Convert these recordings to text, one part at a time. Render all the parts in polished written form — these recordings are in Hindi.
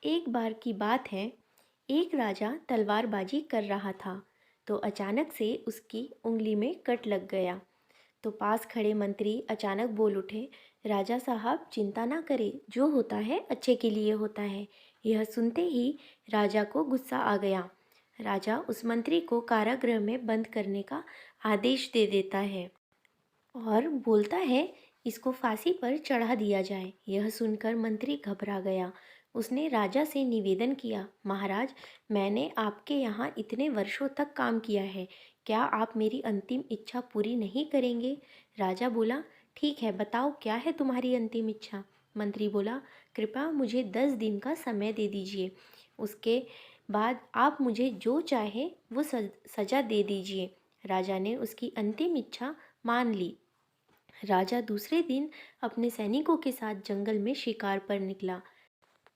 एक बार की बात है, एक राजा तलवारबाजी कर रहा था, तो अचानक से उसकी उंगली में कट लग गया। तो पास खड़े मंत्री अचानक बोल उठे, राजा साहब चिंता ना करें, जो होता है अच्छे के लिए होता है। यह सुनते ही राजा को गुस्सा आ गया। राजा उस मंत्री को कारागृह में बंद करने का आदेश दे देता है और बोलता है, इसको फांसी पर चढ़ा दिया जाए। यह सुनकर मंत्री घबरा गया। उसने राजा से निवेदन किया, महाराज, मैंने आपके यहाँ इतने वर्षों तक काम किया है, क्या आप मेरी अंतिम इच्छा पूरी नहीं करेंगे? राजा बोला, ठीक है, बताओ क्या है तुम्हारी अंतिम इच्छा? मंत्री बोला, कृपया मुझे 10 दिन का समय दे दीजिए, उसके बाद आप मुझे जो चाहे वो सजा दे दीजिए। राजा ने उसकी अंतिम इच्छा मान ली। राजा दूसरे दिन अपने सैनिकों के साथ जंगल में शिकार पर निकला।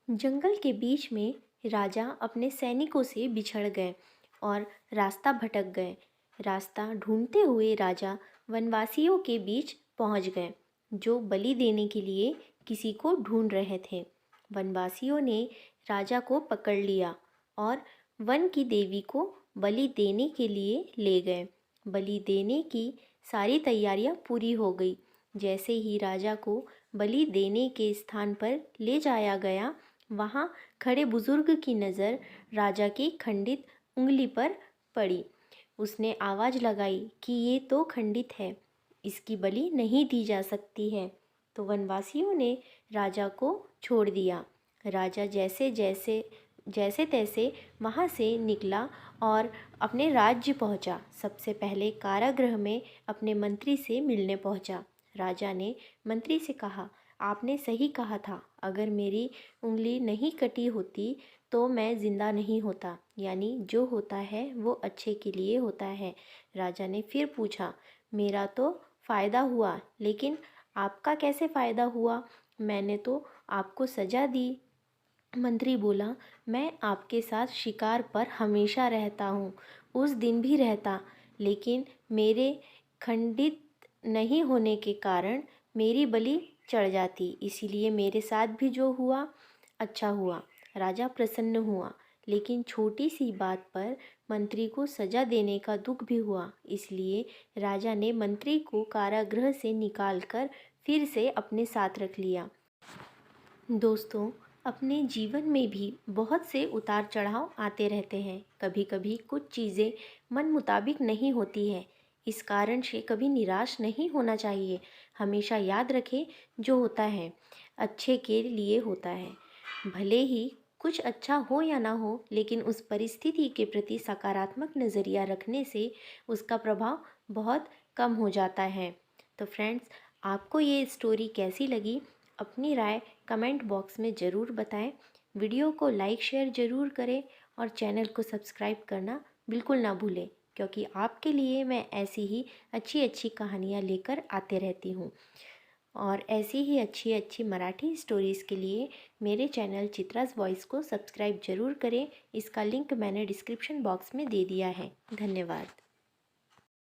जंगल के बीच में राजा अपने सैनिकों से बिछड़ गए और रास्ता भटक गए। रास्ता ढूंढते हुए राजा वनवासियों के बीच पहुंच गए, जो बलि देने के लिए किसी को ढूंढ रहे थे। वनवासियों ने राजा को पकड़ लिया और वन की देवी को बलि देने के लिए ले गए। बलि देने की सारी तैयारियां पूरी हो गई। जैसे ही राजा को बलि देने के स्थान पर ले जाया गया, वहाँ खड़े बुजुर्ग की नज़र राजा की खंडित उंगली पर पड़ी। उसने आवाज़ लगाई कि ये तो खंडित है, इसकी बलि नहीं दी जा सकती है। तो वनवासियों ने राजा को छोड़ दिया। राजा जैसे तैसे वहाँ से निकला और अपने राज्य पहुँचा। सबसे पहले कारागृह में अपने मंत्री से मिलने पहुँचा। राजा ने मंत्री से कहा, आपने सही कहा था, अगर मेरी उंगली नहीं कटी होती तो मैं ज़िंदा नहीं होता, यानी जो होता है वो अच्छे के लिए होता है। राजा ने फिर पूछा, मेरा तो फ़ायदा हुआ, लेकिन आपका कैसे फ़ायदा हुआ? मैंने तो आपको सज़ा दी। मंत्री बोला, मैं आपके साथ शिकार पर हमेशा रहता हूँ, उस दिन भी रहता, लेकिन मेरे खंडित नहीं होने के कारण मेरी बलि चढ़ जाती, इसीलिए मेरे साथ भी जो हुआ अच्छा हुआ। राजा प्रसन्न हुआ, लेकिन छोटी सी बात पर मंत्री को सजा देने का दुख भी हुआ। इसलिए राजा ने मंत्री को कारागृह से निकालकर फिर से अपने साथ रख लिया। दोस्तों, अपने जीवन में भी बहुत से उतार चढ़ाव आते रहते हैं। कभी कभी कुछ चीज़ें मन मुताबिक नहीं होती है, इस कारण से कभी निराश नहीं होना चाहिए। हमेशा याद रखें, जो होता है अच्छे के लिए होता है। भले ही कुछ अच्छा हो या ना हो, लेकिन उस परिस्थिति के प्रति सकारात्मक नज़रिया रखने से उसका प्रभाव बहुत कम हो जाता है। तो फ्रेंड्स, आपको ये स्टोरी कैसी लगी? अपनी राय कमेंट बॉक्स में ज़रूर बताएं। वीडियो को लाइक शेयर ज़रूर करें और चैनल को सब्सक्राइब करना बिल्कुल ना भूलें, क्योंकि आपके लिए मैं ऐसी ही अच्छी अच्छी कहानियाँ लेकर आते रहती हूँ। और ऐसी ही अच्छी अच्छी मराठी स्टोरीज़ के लिए मेरे चैनल चित्रास वॉइस को सब्सक्राइब ज़रूर करें। इसका लिंक मैंने डिस्क्रिप्शन बॉक्स में दे दिया है। धन्यवाद।